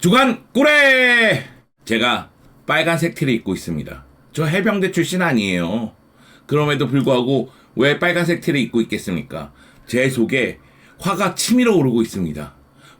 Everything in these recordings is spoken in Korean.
주간 꿀에 제가 빨간색 티를 입고 있습니다. 저 해병대 출신 아니에요. 그럼에도 불구하고 왜 빨간색 티를 입고 있겠습니까? 제 속에 화가 치밀어 오르고 있습니다.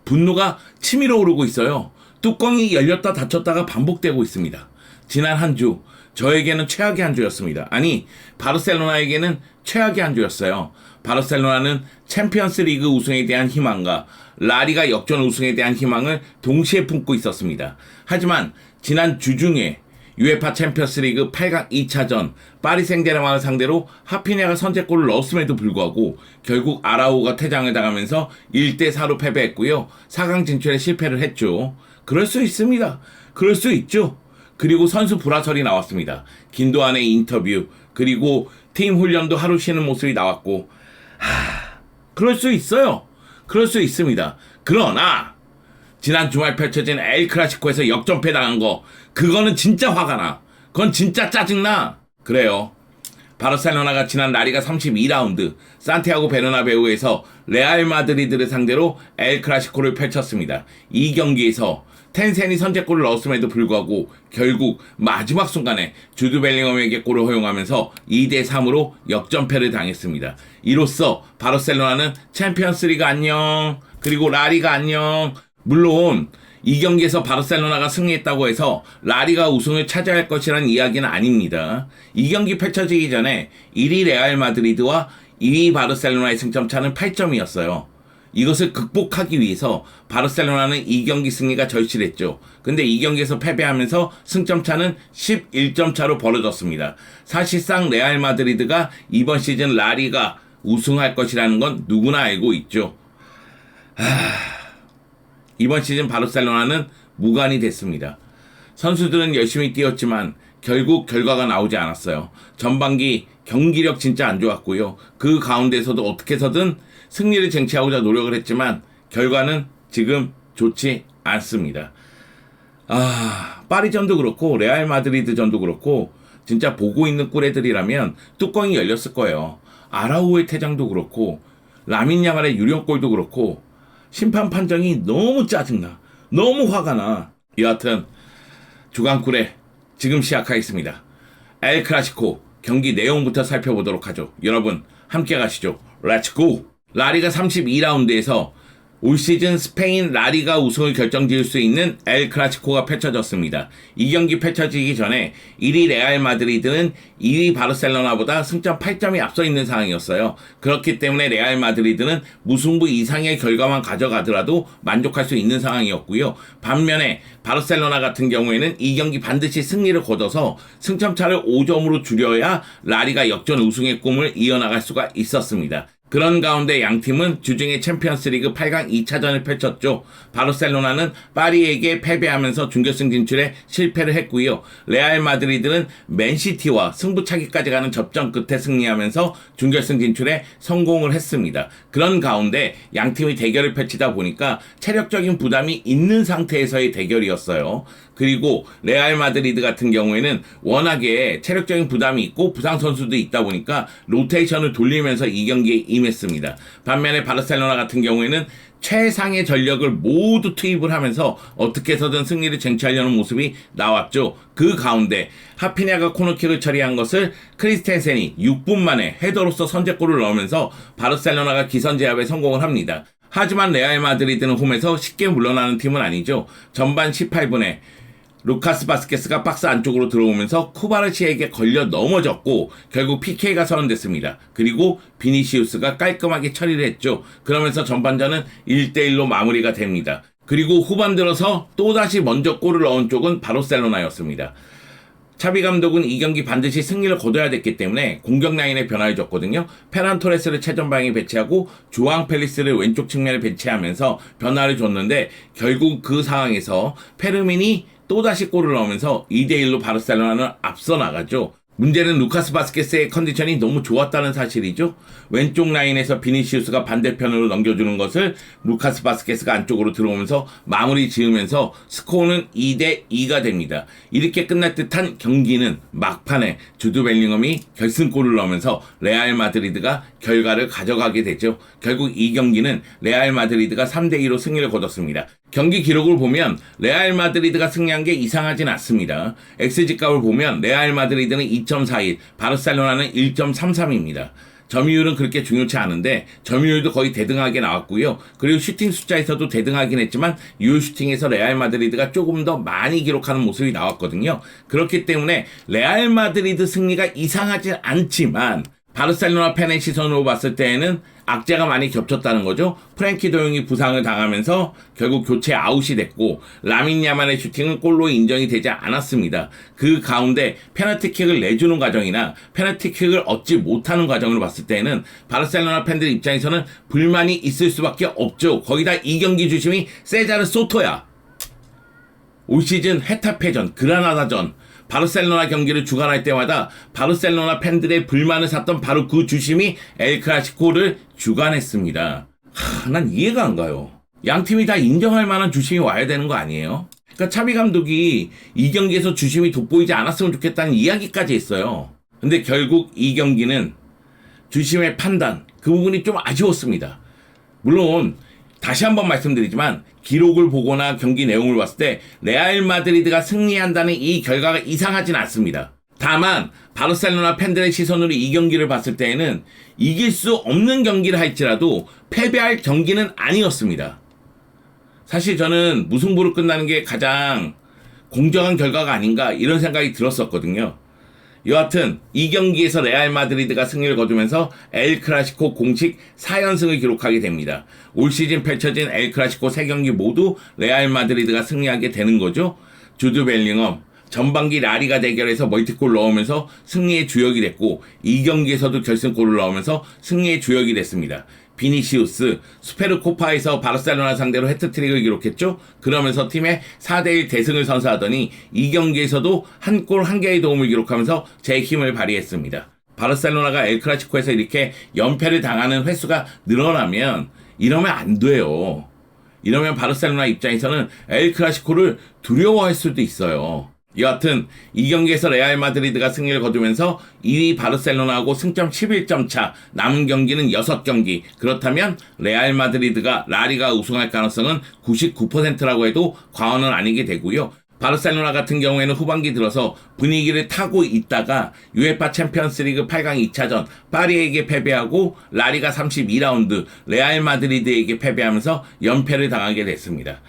분노가 치밀어 오르고 있어요. 뚜껑이 열렸다 닫혔다가 반복되고 있습니다. 지난 한 주 저에게는 최악의 한 주였습니다. 아니, 바르셀로나에게는 최악의 한 주였어요. 바르셀로나는 챔피언스 리그 우승에 대한 희망과 라리가 역전 우승에 대한 희망을 동시에 품고 있었습니다. 하지만 지난 주중에 UEFA 챔피언스 리그 8강 2차전 파리 생제르맹을 상대로 하피냐가 선제골을 넣었음에도 불구하고 결국 아라우가 퇴장을 당하면서 1대4로 패배했고요. 4강 진출에 실패를 했죠. 그럴 수 있습니다. 그럴 수 있죠. 그리고 선수 불화설이 나왔습니다. 긴도안의 인터뷰, 그리고 팀 훈련도 하루 쉬는 모습이 나왔고, 그럴 수 있어요. 그럴 수 있습니다. 그러나 지난 주말 펼쳐진 엘 클라시코에서 역전패 당한 거, 그거는 진짜 화가 나. 그건 진짜 짜증나. 그래요. 바르셀로나가 지난 라리가 32라운드 산티아고 베르나베우에서 레알 마드리드를 상대로 엘 클라시코를 펼쳤습니다. 이 경기에서 텐센이 선제골을 넣었음에도 불구하고 결국 마지막 순간에 주드 벨링엄에게 골을 허용하면서 2대3으로 역전패를 당했습니다. 이로써 바르셀로나는 챔피언스리그 안녕, 그리고 라리가 안녕. 물론 이 경기에서 바르셀로나가 승리했다고 해서 라리가 우승을 차지할 것이라는 이야기는 아닙니다. 이 경기 펼쳐지기 전에 1위 레알 마드리드와 2위 바르셀로나의 승점차는 8점이었어요. 이것을 극복하기 위해서 바르셀로나는 이 경기 승리가 절실했죠. 근데 이 경기에서 패배하면서 승점차는 11점 차로 벌어졌습니다. 사실상 레알 마드리드가 이번 시즌 라리가 우승할 것이라는 건 누구나 알고 있죠. 이번 시즌 바르셀로나는 무관이 됐습니다. 선수들은 열심히 뛰었지만 결국 결과가 나오지 않았어요. 전반기 경기력 진짜 안 좋았고요. 그 가운데서도 어떻게 해서든 승리를 쟁취하고자 노력을 했지만 결과는 지금 좋지 않습니다. 파리전도 그렇고 레알 마드리드전도 그렇고 진짜 보고 있는 꿀애들이라면 뚜껑이 열렸을 거예요. 아라우의 퇴장도 그렇고 라민 야말의 유령골도 그렇고 심판 판정이 너무 짜증나. 너무 화가 나. 여하튼 주간 꿀에 지금 시작하겠습니다. 엘 클라시코 경기 내용부터 살펴보도록 하죠. 여러분 함께 가시죠. 렛츠고! 라리가 32라운드에서 올 시즌 스페인 라리가 우승을 결정지을 수 있는 엘 클라시코가 펼쳐졌습니다. 이 경기 펼쳐지기 전에 1위 레알 마드리드는 2위 바르셀로나보다 승점 8점이 앞서 있는 상황이었어요. 그렇기 때문에 레알 마드리드는 무승부 이상의 결과만 가져가더라도 만족할 수 있는 상황이었고요. 반면에 바르셀로나 같은 경우에는 이 경기 반드시 승리를 거둬서 승점차를 5점으로 줄여야 라리가 역전 우승의 꿈을 이어나갈 수가 있었습니다. 그런 가운데 양팀은 주중에 챔피언스리그 8강 2차전을 펼쳤죠. 바르셀로나는 파리에게 패배하면서 준결승 진출에 실패를 했고요. 레알 마드리드는 맨시티와 승부차기까지 가는 접전 끝에 승리하면서 준결승 진출에 성공을 했습니다. 그런 가운데 양팀이 대결을 펼치다 보니까 체력적인 부담이 있는 상태에서의 대결이었어요. 그리고 레알 마드리드 같은 경우에는 워낙에 체력적인 부담이 있고 부상 선수도 있다 보니까 로테이션을 돌리면서 이 경기에 임했습니다. 반면에 바르셀로나 같은 경우에는 최상의 전력을 모두 투입을 하면서 어떻게 해서든 승리를 쟁취하려는 모습이 나왔죠. 그 가운데 하피냐가 코너킥을 처리한 것을 크리스텐센이 6분 만에 헤더로서 선제골을 넣으면서 바르셀로나가 기선제압에 성공을 합니다. 하지만 레알 마드리드는 홈에서 쉽게 물러나는 팀은 아니죠. 전반 18분에 루카스 바스케스가 박스 안쪽으로 들어오면서 쿠바르시에게 걸려 넘어졌고 결국 PK가 선언됐습니다. 그리고 비니시우스가 깔끔하게 처리를 했죠. 그러면서 전반전은 1대1로 마무리가 됩니다. 그리고 후반 들어서 또다시 먼저 골을 넣은 쪽은 바르셀로나였습니다. 차비 감독은 이 경기 반드시 승리를 거둬야 됐기 때문에 공격 라인에 변화를 줬거든요. 페란 토레스를 최전방에 배치하고 주앙 펠리스를 왼쪽 측면에 배치하면서 변화를 줬는데 결국 그 상황에서 페르민이 또다시 골을 넣으면서 2대1로 바르셀로나는 앞서 나가죠. 문제는 루카스 바스케스의 컨디션이 너무 좋았다는 사실이죠. 왼쪽 라인에서 비니시우스가 반대편으로 넘겨주는 것을 루카스 바스케스가 안쪽으로 들어오면서 마무리 지으면서 스코어는 2대2가 됩니다. 이렇게 끝날 듯한 경기는 막판에 주드 벨링엄이 결승골을 넣으면서 레알 마드리드가 결과를 가져가게 되죠. 결국 이 경기는 레알 마드리드가 3대2로 승리를 거뒀습니다. 경기 기록을 보면 레알 마드리드가 승리한 게 이상하진 않습니다. XG값을 보면 레알 마드리드는 2.41, 바르셀로나는 1.33입니다. 점유율은 그렇게 중요치 않은데 점유율도 거의 대등하게 나왔고요. 그리고 슈팅 숫자에서도 대등하긴 했지만 유효 슈팅에서 레알 마드리드가 조금 더 많이 기록하는 모습이 나왔거든요. 그렇기 때문에 레알 마드리드 승리가 이상하진 않지만 바르셀로나 팬의 시선으로 봤을 때에는 악재가 많이 겹쳤다는 거죠. 프랭키 도용이 부상을 당하면서 결국 교체 아웃이 됐고 라민 야말의 슈팅은 골로 인정이 되지 않았습니다. 그 가운데 페널티킥을 내주는 과정이나 페널티킥을 얻지 못하는 과정으로 봤을 때는 바르셀로나 팬들 입장에서는 불만이 있을 수밖에 없죠. 거기다 이 경기 주심이 세자르 소토야. 올 시즌 헤타페전, 그라나다전, 바르셀로나 경기를 주관할 때마다 바르셀로나 팬들의 불만을 샀던 바로 그 주심이 엘클라시코를 주관했습니다. 난 이해가 안 가요. 양 팀이 다 인정할 만한 주심이 와야 되는 거 아니에요? 그러니까 차비 감독이 이 경기에서 주심이 돋보이지 않았으면 좋겠다는 이야기까지 했어요. 근데 결국 이 경기는 주심의 판단, 그 부분이 좀 아쉬웠습니다. 물론 다시 한번 말씀드리지만 기록을 보거나 경기 내용을 봤을 때 레알 마드리드가 승리한다는 이 결과가 이상하진 않습니다. 다만 바르셀로나 팬들의 시선으로 이 경기를 봤을 때에는 이길 수 없는 경기를 할지라도 패배할 경기는 아니었습니다. 사실 저는 무승부로 끝나는 게 가장 공정한 결과가 아닌가 이런 생각이 들었었거든요. 여하튼 이 경기에서 레알 마드리드가 승리를 거두면서 엘 클라시코 공식 4연승을 기록하게 됩니다. 올 시즌 펼쳐진 엘 클라시코 3경기 모두 레알 마드리드가 승리하게 되는 거죠. 주드 벨링엄 전반기 라리가 대결에서 멀티골 넣으면서 승리의 주역이 됐고 이 경기에서도 결승골을 넣으면서 승리의 주역이 됐습니다. 비니시우스, 수페르코파에서 바르셀로나 상대로 해트트릭을 기록했죠. 그러면서 팀의 4대1 대승을 선사하더니 이 경기에서도 한 골 한 개의 도움을 기록하면서 제 힘을 발휘했습니다. 바르셀로나가 엘클라시코에서 이렇게 연패를 당하는 횟수가 늘어나면 이러면 안 돼요. 이러면 바르셀로나 입장에서는 엘클라시코를 두려워할 수도 있어요. 여하튼 이 경기에서 레알 마드리드가 승리를 거두면서 2위 바르셀로나하고 승점 11점 차, 남은 경기는 6경기. 그렇다면 레알 마드리드가 라리가 우승할 가능성은 99%라고 해도 과언은 아니게 되고요. 바르셀로나 같은 경우에는 후반기 들어서 분위기를 타고 있다가 UEFA 챔피언스리그 8강 2차전 파리에게 패배하고 라리가 32라운드 레알 마드리드에게 패배하면서 연패를 당하게 됐습니다.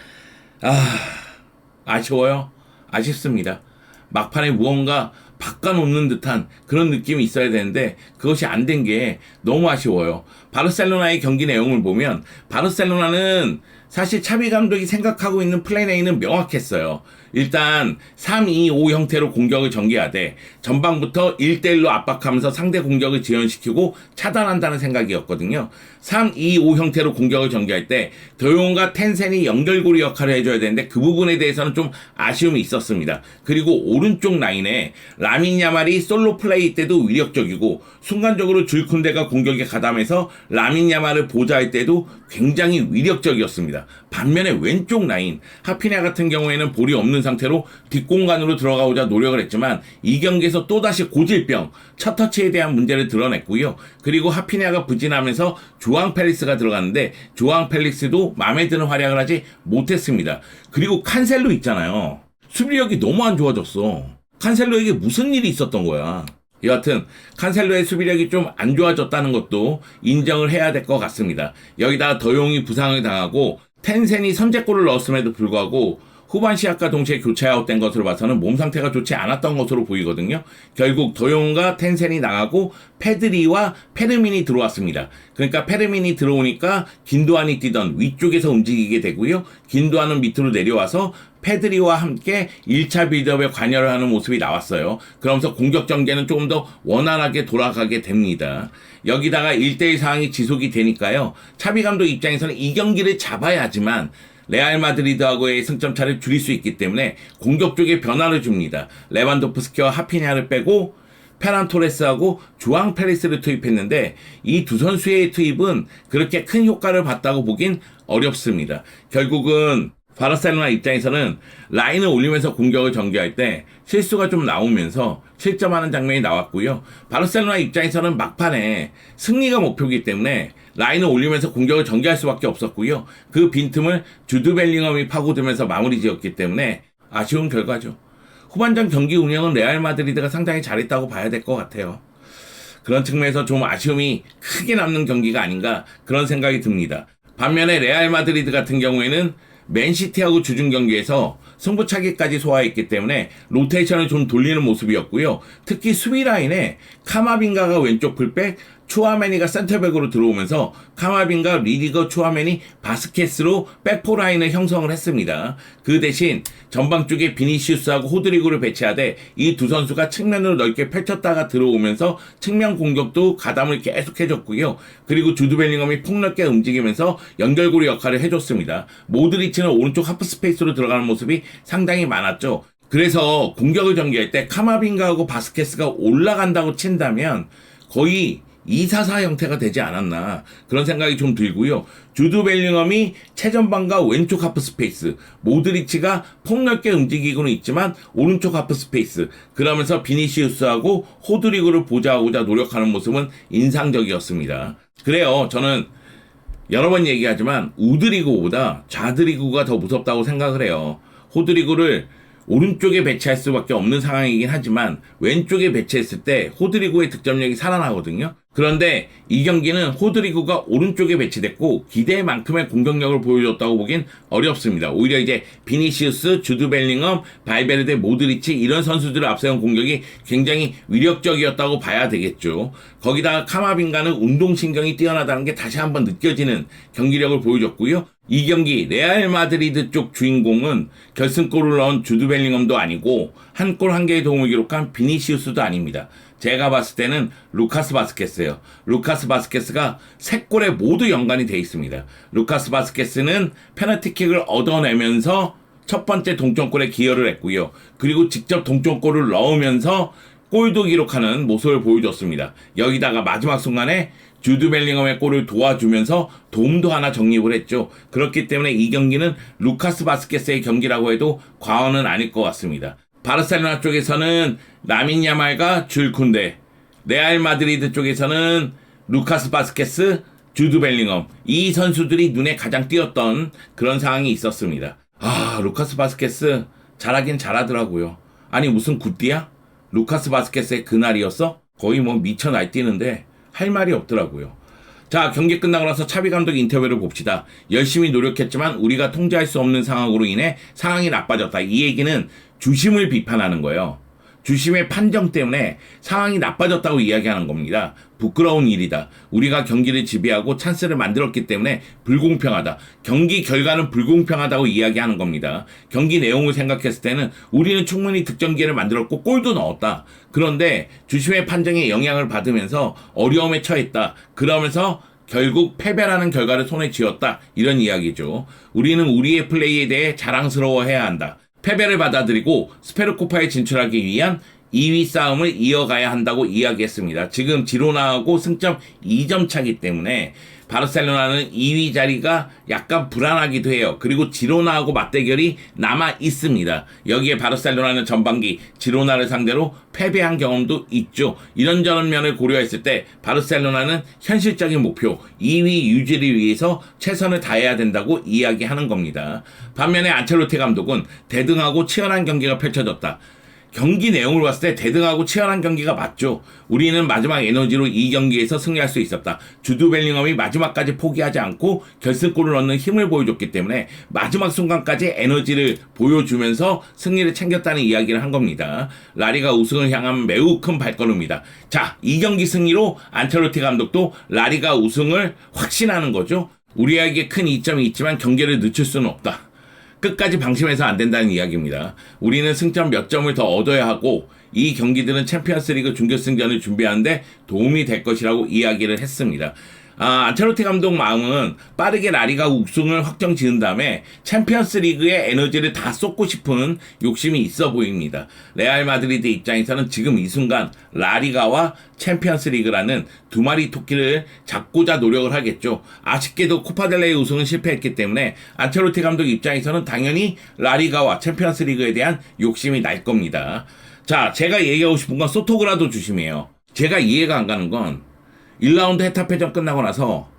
아쉬워요. 아쉽습니다. 막판에 무언가 바꿔놓는 듯한 그런 느낌이 있어야 되는데 그것이 안 된 게 너무 아쉬워요. 바르셀로나의 경기 내용을 보면 바르셀로나는 사실 차비 감독이 생각하고 있는 플랜 A는 명확했어요. 일단 3-2-5 형태로 공격을 전개하되 전방부터 1대1로 압박하면서 상대 공격을 지연시키고 차단한다는 생각이었거든요. 3-2-5 형태로 공격을 전개할 때 더용과 텐센이 연결고리 역할을 해줘야 되는데 그 부분에 대해서는 좀 아쉬움이 있었습니다. 그리고 오른쪽 라인에 라민 야말이 솔로 플레이 때도 위력적이고 순간적으로 줄쿤데가 공격에 가담해서 라민 야말을 보좌할 때도 굉장히 위력적이었습니다. 반면에 왼쪽 라인 하피냐 같은 경우에는 볼이 없는 상태로 뒷공간으로 들어가고자 노력을 했지만 이 경기에서 또다시 고질병 첫 터치에 대한 문제를 드러냈고요. 그리고 하피냐가 부진하면서 조앙 펠릭스가 들어갔는데 조앙 펠릭스도 마음에 드는 활약을 하지 못했습니다. 그리고 칸셀로 있잖아요. 수비력이 너무 안 좋아졌어. 칸셀로에게 무슨 일이 있었던 거야. 여하튼 칸셀로의 수비력이 좀 안 좋아졌다는 것도 인정을 해야 될 것 같습니다. 여기다가 더용이 부상을 당하고 텐센이 선제골을 넣었음에도 불구하고 후반 시작과 동시에 교체 아웃된 것으로 봐서는 몸 상태가 좋지 않았던 것으로 보이거든요. 결국 더용과 텐센이 나가고 페드리와 페르민이 들어왔습니다. 그러니까 페르민이 들어오니까 긴도안이 뛰던 위쪽에서 움직이게 되고요. 긴도안은 밑으로 내려와서 페드리와 함께 1차 빌드업에 관여를 하는 모습이 나왔어요. 그러면서 공격 전개는 조금 더 원활하게 돌아가게 됩니다. 여기다가 1대1 상황이 지속이 되니까요. 차비 감독 입장에서는 이 경기를 잡아야지만 레알 마드리드하고의 승점 차를 줄일 수 있기 때문에 공격 쪽에 변화를 줍니다. 레반도프스키와 하피냐를 빼고 페란 토레스하고 주앙 페리스를 투입했는데 이 두 선수의 투입은 그렇게 큰 효과를 봤다고 보긴 어렵습니다. 결국은 바르셀로나 입장에서는 라인을 올리면서 공격을 전개할 때 실수가 좀 나오면서 실점하는 장면이 나왔고요. 바르셀로나 입장에서는 막판에 승리가 목표이기 때문에 라인을 올리면서 공격을 전개할 수밖에 없었고요. 그 빈틈을 주드 벨링엄이 파고들면서 마무리 지었기 때문에 아쉬운 결과죠. 후반전 경기 운영은 레알 마드리드가 상당히 잘했다고 봐야 될 것 같아요. 그런 측면에서 좀 아쉬움이 크게 남는 경기가 아닌가 그런 생각이 듭니다. 반면에 레알 마드리드 같은 경우에는 맨시티하고 주중 경기에서 승부차기까지 소화했기 때문에 로테이션을 좀 돌리는 모습이었고요. 특히 수비 라인에 카마빙가가 왼쪽 풀백, 추아메니가 센터백으로 들어오면서 카마빙가, 리디거, 추아메니, 바스케스로 백포 라인을 형성을 했습니다. 그 대신 전방 쪽에 비니시우스하고 호드리고를 배치하되 이 두 선수가 측면으로 넓게 펼쳤다가 들어오면서 측면 공격도 가담을 계속 해줬고요. 그리고 주드 벨링엄이 폭넓게 움직이면서 연결고리 역할을 해줬습니다. 모드리치는 오른쪽 하프 스페이스로 들어가는 모습이 상당히 많았죠. 그래서 공격을 전개할 때 카마빙가하고 바스케스가 올라간다고 친다면 거의 2-4-4 형태가 되지 않았나 그런 생각이 좀 들고요. 주드 벨링엄이 최전방과 왼쪽 하프 스페이스, 모드리치가 폭넓게 움직이고는 있지만 오른쪽 하프 스페이스, 그러면서 비니시우스하고 호드리고를 보좌하고자 노력하는 모습은 인상적이었습니다. 그래요. 저는 여러 번 얘기하지만 우드리고보다 좌드리고가 더 무섭다고 생각을 해요. 호드리고를 오른쪽에 배치할 수밖에 없는 상황이긴 하지만 왼쪽에 배치했을 때 호드리고의 득점력이 살아나거든요. 그런데 이 경기는 호드리고가 오른쪽에 배치됐고 기대만큼의 공격력을 보여줬다고 보긴 어렵습니다. 오히려 이제 비니시우스, 주드 벨링엄, 발베르데, 모드리치 이런 선수들을 앞세운 공격이 굉장히 위력적이었다고 봐야 되겠죠. 거기다가 카마빙가는 운동신경이 뛰어나다는 게 다시 한번 느껴지는 경기력을 보여줬고요. 이 경기 레알 마드리드 쪽 주인공은 결승골을 넣은 주드 벨링엄도 아니고 한 골 한 개의 도움을 기록한 비니시우스도 아닙니다. 제가 봤을 때는 루카스 바스케스예요. 루카스 바스케스가 3골에 모두 연관이 돼 있습니다. 루카스 바스케스는 페널티킥을 얻어내면서 첫 번째 동점골에 기여를 했고요. 그리고 직접 동점골을 넣으면서 골도 기록하는 모습을 보여줬습니다. 여기다가 마지막 순간에 주드 벨링엄의 골을 도와주면서 도움도 하나 적립을 했죠. 그렇기 때문에 이 경기는 루카스 바스케스의 경기라고 해도 과언은 아닐 것 같습니다. 바르셀로나 쪽에서는 라민 야말과 줄 쿤데, 레알 마드리드 쪽에서는 루카스 바스케스, 주드 벨링엄 이 선수들이 눈에 가장 띄었던 그런 상황이 있었습니다. 루카스 바스케스 잘하긴 잘하더라고요. 아니 무슨 굿디야? 루카스 바스케스의 그날이었어? 거의 뭐 미쳐 날뛰는데 할 말이 없더라고요. 자, 경기 끝나고 나서 차비 감독 인터뷰를 봅시다. 열심히 노력했지만 우리가 통제할 수 없는 상황으로 인해 상황이 나빠졌다. 이 얘기는 주심을 비판하는 거예요. 주심의 판정 때문에 상황이 나빠졌다고 이야기하는 겁니다. 부끄러운 일이다. 우리가 경기를 지배하고 찬스를 만들었기 때문에 불공평하다. 경기 결과는 불공평하다고 이야기하는 겁니다. 경기 내용을 생각했을 때는 우리는 충분히 득점 기회를 만들었고 골도 넣었다. 그런데 주심의 판정에 영향을 받으면서 어려움에 처했다. 그러면서 결국 패배라는 결과를 손에 쥐었다. 이런 이야기죠. 우리는 우리의 플레이에 대해 자랑스러워해야 한다. 패배를 받아들이고 스페르코파에 진출하기 위한 2위 싸움을 이어가야 한다고 이야기했습니다. 지금 지로나하고 승점 2점 차기 때문에 바르셀로나는 2위 자리가 약간 불안하기도 해요. 그리고 지로나하고 맞대결이 남아 있습니다. 여기에 바르셀로나는 전반기 지로나를 상대로 패배한 경험도 있죠. 이런저런 면을 고려했을 때 바르셀로나는 현실적인 목표 2위 유지를 위해서 최선을 다해야 된다고 이야기하는 겁니다. 반면에 안첼로티 감독은 대등하고 치열한 경기가 펼쳐졌다. 경기 내용을 봤을 때 대등하고 치열한 경기가 맞죠. 우리는 마지막 에너지로 이 경기에서 승리할 수 있었다. 주드 벨링엄이 마지막까지 포기하지 않고 결승골을 넣는 힘을 보여줬기 때문에 마지막 순간까지 에너지를 보여주면서 승리를 챙겼다는 이야기를 한 겁니다. 라리가 우승을 향한 매우 큰 발걸음이다. 자, 이 경기 승리로 안첼로티 감독도 라리가 우승을 확신하는 거죠. 우리에게 큰 이점이 있지만 경기를 늦출 수는 없다. 끝까지 방심해서 안 된다는 이야기입니다. 우리는 승점 몇 점을 더 얻어야 하고 이 경기들은 챔피언스리그 준결승전을 준비하는데 도움이 될 것이라고 이야기를 했습니다. 안첼로티 감독 마음은 빠르게 라리가 우승을 확정 지은 다음에 챔피언스 리그의 에너지를 다 쏟고 싶은 욕심이 있어 보입니다. 레알 마드리드 입장에서는 지금 이 순간 라리가와 챔피언스 리그라는 두 마리 토끼를 잡고자 노력을 하겠죠. 아쉽게도 코파델레이 우승은 실패했기 때문에 안첼로티 감독 입장에서는 당연히 라리가와 챔피언스 리그에 대한 욕심이 날 겁니다. 자, 제가 얘기하고 싶은 건 소토그라도 주심이에요. 제가 이해가 안 가는 건 1라운드 헤타페전 끝나고 나서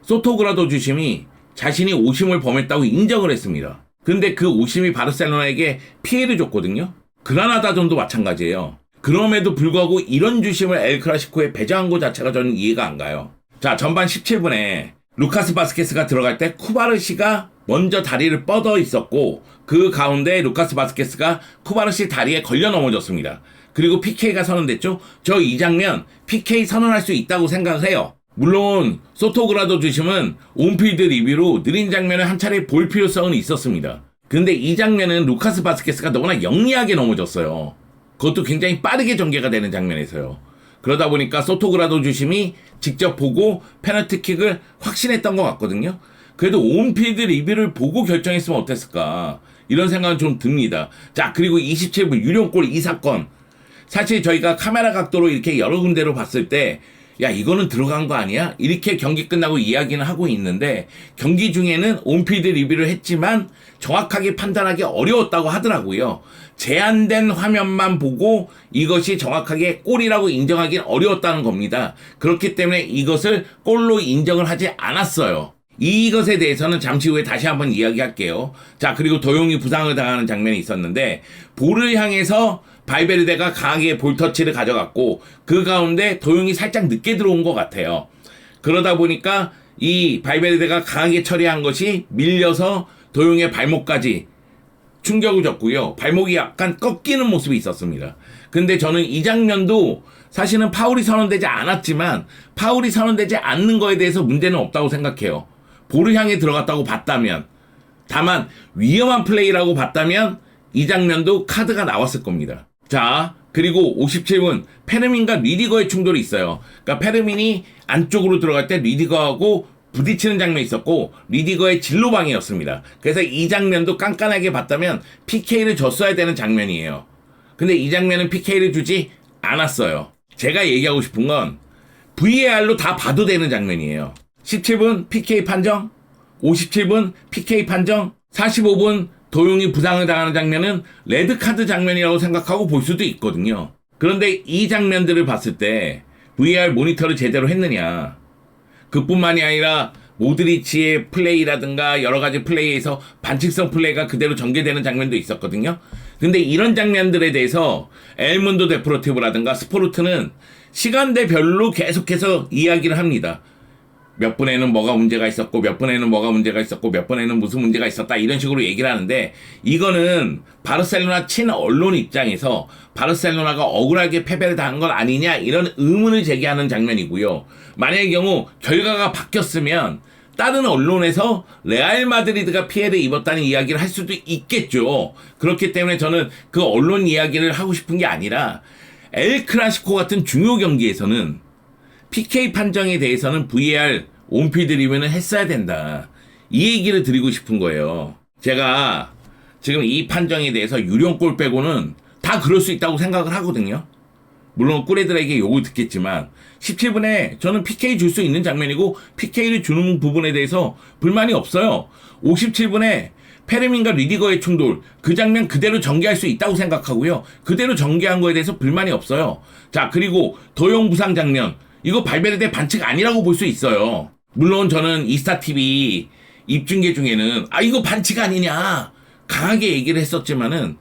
소토그라도 주심이 자신이 오심을 범했다고 인정을 했습니다. 근데 그 오심이 바르셀로나에게 피해를 줬거든요. 그라나다전도 마찬가지예요. 그럼에도 불구하고 이런 주심을 엘클라시코에 배제한 것 자체가 저는 이해가 안 가요. 자, 전반 17분에 루카스 바스케스가 들어갈 때 쿠바르시가 먼저 다리를 뻗어 있었고 그 가운데 루카스 바스케스가 쿠바르시 다리에 걸려 넘어졌습니다. 그리고 PK가 선언됐죠. 저 이 장면 PK 선언할 수 있다고 생각을 해요. 물론 소토그라도 주심은 온필드 리뷰로 느린 장면을 한 차례 볼 필요성은 있었습니다. 근데 이 장면은 루카스 바스케스가 너무나 영리하게 넘어졌어요. 그것도 굉장히 빠르게 전개가 되는 장면에서요. 그러다 보니까 소토그라도 주심이 직접 보고 페널티킥을 확신했던 것 같거든요. 그래도 온필드 리뷰를 보고 결정했으면 어땠을까 이런 생각은 좀 듭니다. 자, 그리고 27분 유령골 이 사건, 사실 저희가 카메라 각도로 이렇게 여러 군데로 봤을 때 야, 이거는 들어간 거 아니야? 이렇게 경기 끝나고 이야기는 하고 있는데 경기 중에는 온필드 리뷰를 했지만 정확하게 판단하기 어려웠다고 하더라고요. 제한된 화면만 보고 이것이 정확하게 골이라고 인정하기는 어려웠다는 겁니다. 그렇기 때문에 이것을 골로 인정을 하지 않았어요. 이것에 대해서는 잠시 후에 다시 한번 이야기할게요. 자, 그리고 도용이 부상을 당하는 장면이 있었는데 볼을 향해서 발베르데가 강하게 볼터치를 가져갔고 그 가운데 도용이 살짝 늦게 들어온 것 같아요. 그러다 보니까 이 발베르데가 강하게 처리한 것이 밀려서 도용의 발목까지 충격을 줬고요. 발목이 약간 꺾이는 모습이 있었습니다. 근데 저는 이 장면도 사실은 파울이 선언되지 않았지만 파울이 선언되지 않는 거에 대해서 문제는 없다고 생각해요. 볼을 향해 들어갔다고 봤다면, 다만 위험한 플레이라고 봤다면 이 장면도 카드가 나왔을 겁니다. 자, 그리고 57분 페르민과 리디거의 충돌이 있어요. 그러니까 페르민이 안쪽으로 들어갈 때 리디거하고 부딪히는 장면이 있었고 리디거의 진로방이었습니다. 그래서 이 장면도 깐깐하게 봤다면 PK를 줬어야 되는 장면이에요. 근데 이 장면은 PK를 주지 않았어요. 제가 얘기하고 싶은 건 VAR로 다 봐도 되는 장면이에요. 17분 PK 판정, 57분 PK 판정, 45분 도용이 부상을 당하는 장면은 레드카드 장면이라고 생각하고 볼 수도 있거든요. 그런데 이 장면들을 봤을 때 VAR 모니터를 제대로 했느냐, 그뿐만이 아니라 모드리치의 플레이라든가 여러 가지 플레이에서 반칙성 플레이가 그대로 전개되는 장면도 있었거든요. 근데 이런 장면들에 대해서 엘문도 데프로티브라든가 스포르트는 시간대별로 계속해서 이야기를 합니다. 몇 분에는 뭐가 문제가 있었고 몇 분에는 뭐가 문제가 있었고 몇 분에는 무슨 문제가 있었다 이런 식으로 얘기를 하는데 이거는 바르셀로나 친 언론 입장에서 바르셀로나가 억울하게 패배를 당한 건 아니냐 이런 의문을 제기하는 장면이고요. 만약의 경우 결과가 바뀌었으면 다른 언론에서 레알 마드리드가 피해를 입었다는 이야기를 할 수도 있겠죠. 그렇기 때문에 저는 그 언론 이야기를 하고 싶은 게 아니라 엘 클라시코 같은 중요 경기에서는 PK 판정에 대해서는 VAR 온필드 리뷰는 했어야 된다. 이 얘기를 드리고 싶은 거예요. 제가 지금 이 판정에 대해서 유령골 빼고는 다 그럴 수 있다고 생각을 하거든요. 물론 꿀애들에게 욕을 듣겠지만 17분에 저는 PK 줄 수 있는 장면이고 PK를 주는 부분에 대해서 불만이 없어요. 57분에 페르민과 리디거의 충돌, 그 장면 그대로 전개할 수 있다고 생각하고요. 그대로 전개한 거에 대해서 불만이 없어요. 자, 그리고 도용 부상 장면, 이거 발베르데 반칙 아니라고 볼 수 있어요. 물론 저는 이스타TV 입중계 중에는 이거 반칙 아니냐 강하게 얘기를 했었지만은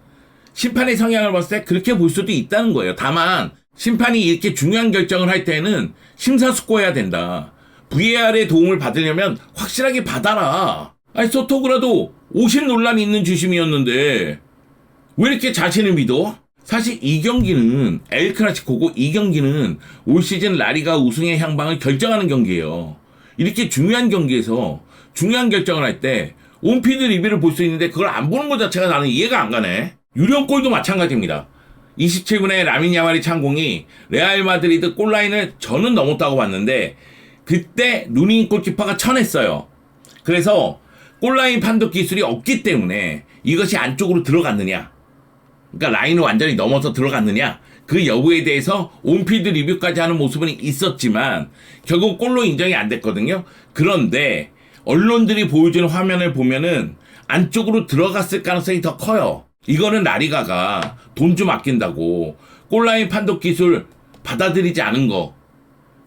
심판의 성향을 봤을 때 그렇게 볼 수도 있다는 거예요. 다만 심판이 이렇게 중요한 결정을 할 때는 심사숙고해야 된다. VAR의 도움을 받으려면 확실하게 받아라. 소토그라도 50 논란이 있는 주심이었는데 왜 이렇게 자신을 믿어? 사실 이 경기는 엘 클라시코고 이 경기는 올 시즌 라리가 우승의 향방을 결정하는 경기예요. 이렇게 중요한 경기에서 중요한 결정을 할 때 온필드 리뷰를 볼 수 있는데 그걸 안 보는 것 자체가 나는 이해가 안 가네. 유령골도 마찬가지입니다. 27분에 라민 야말이 찬 공이 레알 마드리드 골라인을 저는 넘었다고 봤는데 그때 루니 골키퍼가 쳐냈어요. 그래서 골라인 판독 기술이 없기 때문에 이것이 안쪽으로 들어갔느냐, 그러니까 라인을 완전히 넘어서 들어갔느냐, 그 여부에 대해서 온필드 리뷰까지 하는 모습은 있었지만 결국 골로 인정이 안 됐거든요. 그런데 언론들이 보여주는 화면을 보면은 안쪽으로 들어갔을 가능성이 더 커요. 이거는 라리가가 돈 좀 아낀다고 골라인 판독 기술 받아들이지 않은 거,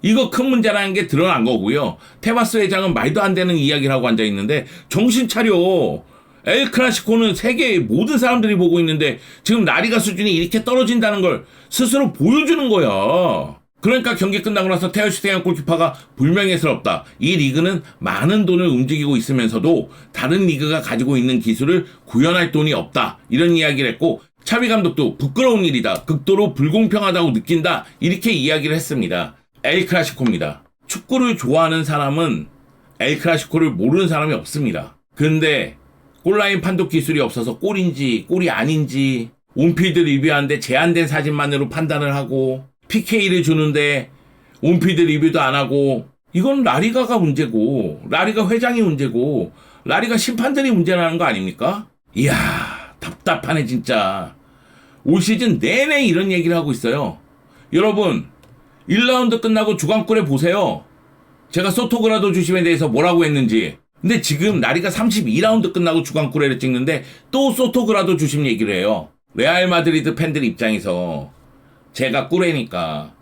이거 큰 문제라는 게 드러난 거고요. 테바스 회장은 말도 안 되는 이야기를 하고 앉아있는데 정신 차려. 엘 클라시코는 세계의 모든 사람들이 보고 있는데 지금 라리가 수준이 이렇게 떨어진다는 걸 스스로 보여주는 거야. 그러니까 경기 끝나고 나서 테어 슈테겐 골키퍼가 불명예스럽다. 이 리그는 많은 돈을 움직이고 있으면서도 다른 리그가 가지고 있는 기술을 구현할 돈이 없다. 이런 이야기를 했고, 차비 감독도 부끄러운 일이다. 극도로 불공평하다고 느낀다. 이렇게 이야기를 했습니다. 엘 클라시코입니다. 축구를 좋아하는 사람은 엘 클라시코를 모르는 사람이 없습니다. 근데 골라인 판독 기술이 없어서 골인지 골이 아닌지 온필드 리뷰하는데 제한된 사진만으로 판단을 하고, PK를 주는데 온필드 리뷰도 안 하고, 이건 라리가가 문제고 라리가 회장이 문제고 라리가 심판들이 문제라는 거 아닙니까? 이야, 답답하네 진짜. 올 시즌 내내 이런 얘기를 하고 있어요. 여러분 1라운드 끝나고 주간골에 보세요. 제가 소토그라도 주심에 대해서 뭐라고 했는지. 근데 지금 라리가 32라운드 끝나고 주간골에를 찍는데 또 소토그라도 주심 얘기를 해요. 레알 마드리드 팬들 입장에서 제가 꿀에니까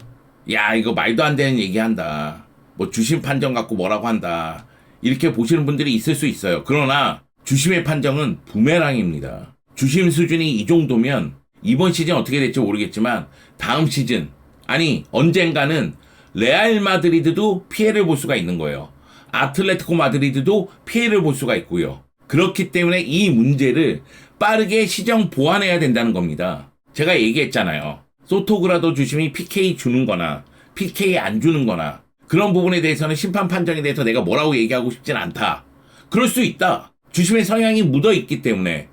야 이거 말도 안 되는 얘기한다, 뭐 주심 판정 갖고 뭐라고 한다, 이렇게 보시는 분들이 있을 수 있어요. 그러나 주심의 판정은 부메랑입니다. 주심 수준이 이 정도면 이번 시즌 어떻게 될지 모르겠지만 다음 시즌, 아니 언젠가는 레알 마드리드도 피해를 볼 수가 있는 거예요. 아틀레티코 마드리드도 피해를 볼 수가 있고요. 그렇기 때문에 이 문제를 빠르게 시정 보완해야 된다는 겁니다. 제가 얘기했잖아요. 소토그라도 주심이 PK 주는 거나 PK 안 주는 거나 그런 부분에 대해서는 심판 판정에 대해서 내가 뭐라고 얘기하고 싶진 않다. 그럴 수 있다. 주심의 성향이 묻어 있기 때문에.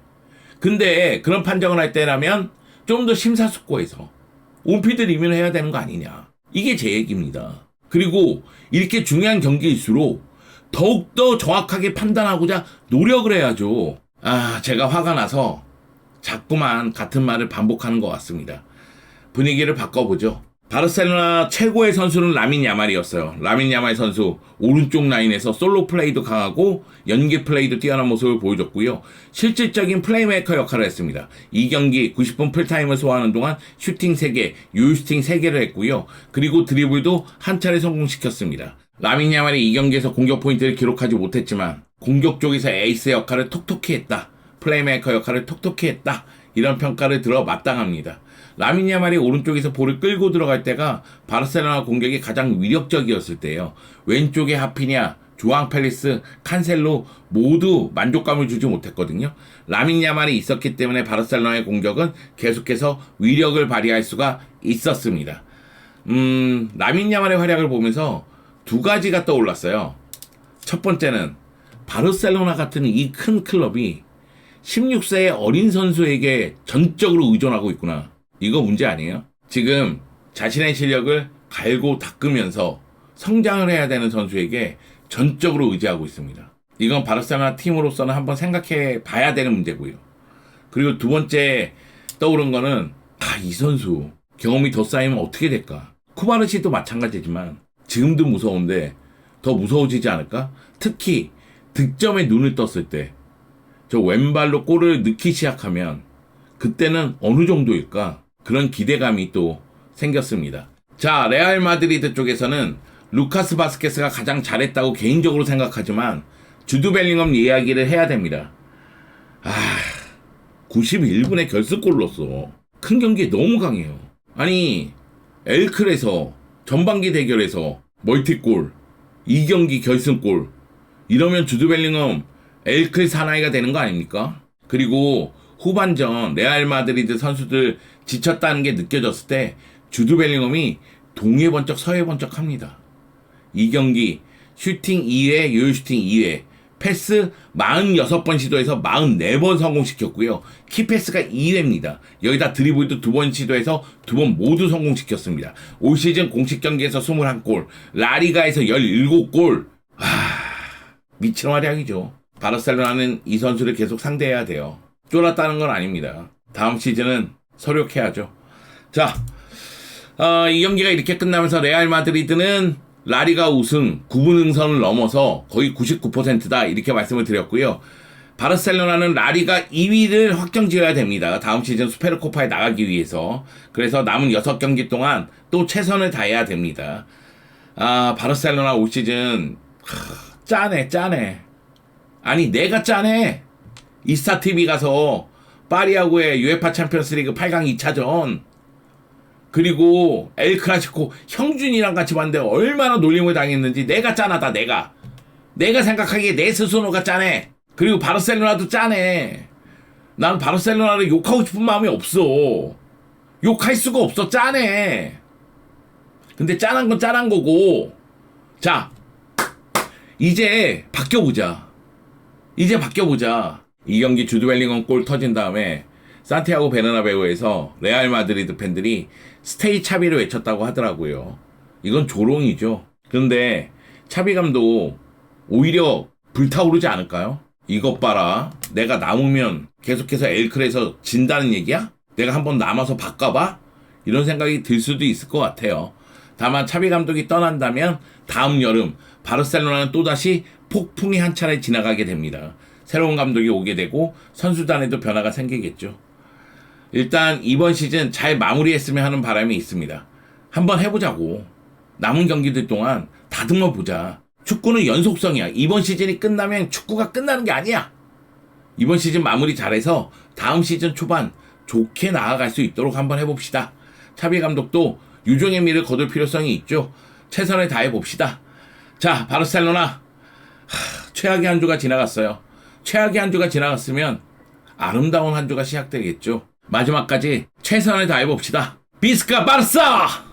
근데 그런 판정을 할 때라면 좀 더 심사숙고해서 온필드 리뷰를 해야 되는 거 아니냐. 이게 제 얘기입니다. 그리고 이렇게 중요한 경기일수록 더욱더 정확하게 판단하고자 노력을 해야죠. 제가 화가 나서 자꾸만 같은 말을 반복하는 것 같습니다. 분위기를 바꿔보죠. 바르셀로나 최고의 선수는 라민 야말이었어요. 라민 야말 선수 오른쪽 라인에서 솔로 플레이도 강하고 연계 플레이도 뛰어난 모습을 보여줬고요. 실질적인 플레이메이커 역할을 했습니다. 이 경기 90분 풀타임을 소화하는 동안 슈팅 3개, 유효슈팅 3개를 했고요. 그리고 드리블도 한 차례 성공시켰습니다. 라민 야말이 이 경기에서 공격 포인트를 기록하지 못했지만 공격 쪽에서 에이스 역할을 톡톡히 했다. 플레이메이커 역할을 톡톡히 했다. 이런 평가를 들어 마땅합니다. 라민 야말이 오른쪽에서 볼을 끌고 들어갈 때가 바르셀로나 공격이 가장 위력적이었을 때예요. 왼쪽에 하피냐, 조앙 펠리스, 칸셀로 모두 만족감을 주지 못했거든요. 라민 야말이 있었기 때문에 바르셀로나의 공격은 계속해서 위력을 발휘할 수가 있었습니다. 라민 야말의 활약을 보면서 두 가지가 떠올랐어요. 첫 번째는 바르셀로나 같은 이 큰 클럽이 16세의 어린 선수에게 전적으로 의존하고 있구나. 이거 문제 아니에요? 지금 자신의 실력을 갈고 닦으면서 성장을 해야 되는 선수에게 전적으로 의지하고 있습니다. 이건 바르셀로나 팀으로서는 한번 생각해 봐야 되는 문제고요. 그리고 두 번째 떠오른 거는 이 선수 경험이 더 쌓이면 어떻게 될까? 쿠바르시도 마찬가지지만 지금도 무서운데 더 무서워지지 않을까? 특히 득점에 눈을 떴을 때 저 왼발로 골을 넣기 시작하면 그때는 어느 정도일까? 그런 기대감이 또 생겼습니다. 자, 레알 마드리드 쪽에서는 루카스 바스케스가 가장 잘했다고 개인적으로 생각하지만 주드 벨링엄 이야기를 해야 됩니다. 91분에 결승골 넣었어. 큰 경기에 너무 강해요. 아니 엘클에서 전반기 대결에서 멀티골, 2경기 결승골, 이러면 주드 벨링엄 엘클 사나이가 되는 거 아닙니까? 그리고 후반전 레알 마드리드 선수들 지쳤다는 게 느껴졌을 때 주드 벨링엄이 동해 번쩍 서해 번쩍 합니다. 이 경기 슈팅 2회, 유효 슈팅 2회, 패스 46번 시도해서 44번 성공시켰고요. 키패스가 2회입니다. 여기다 드리블도 2번 시도해서 2번 모두 성공시켰습니다. 올 시즌 공식 경기에서 21골, 라리가에서 17골. 미친 활약이죠. 바르셀로나는 이 선수를 계속 상대해야 돼요. 쫄았다는 건 아닙니다. 다음 시즌은 서력해야죠. 자, 이 경기가 이렇게 끝나면서 레알 마드리드는 라리가 우승 9분 응선을 넘어서 거의 99%다 이렇게 말씀을 드렸고요. 바르셀로나는 라리가 2위를 확정지어야 됩니다. 다음 시즌 수페르코파에 나가기 위해서. 그래서 남은 6경기 동안 또 최선을 다해야 됩니다. 바르셀로나 올 시즌 짜네. 아니 내가 짜네. 이스타TV 가서 파리하고의 UEFA 챔피언스리그 8강 2차전 그리고 엘클라시코 형준이랑 같이 봤는데 얼마나 놀림을 당했는지 내가 짠하다. 내가 생각하기에 내 스스로가 짜네. 그리고 바르셀로나도 짜네. 난 바르셀로나를 욕하고 싶은 마음이 없어. 욕할 수가 없어. 짜네. 근데 짠한 건 짠한 거고. 자, 이제 바뀌어보자. 이 경기 주드 벨링엄 골 터진 다음에 산티아고 베르나베우에서 레알 마드리드 팬들이 스테이 차비를 외쳤다고 하더라고요. 이건 조롱이죠. 그런데 차비 감독 오히려 불타오르지 않을까요? 이것 봐라. 내가 남으면 계속해서 엘클에서 진다는 얘기야? 내가 한번 남아서 바꿔봐? 이런 생각이 들 수도 있을 것 같아요. 다만 차비 감독이 떠난다면 다음 여름 바르셀로나는 또다시 폭풍이 한 차례 지나가게 됩니다. 새로운 감독이 오게 되고 선수단에도 변화가 생기겠죠. 일단 이번 시즌 잘 마무리했으면 하는 바람이 있습니다. 한번 해보자고. 남은 경기들 동안 다듬어 보자. 축구는 연속성이야. 이번 시즌이 끝나면 축구가 끝나는 게 아니야. 이번 시즌 마무리 잘해서 다음 시즌 초반 좋게 나아갈 수 있도록 한번 해봅시다. 차비 감독도 유종의 미를 거둘 필요성이 있죠. 최선을 다해봅시다. 자, 바르셀로나 최악의 한 주가 지나갔어요. 최악의 한 주가 지나갔으면 아름다운 한 주가 시작되겠죠. 마지막까지 최선을 다해봅시다. 비스카 바르사!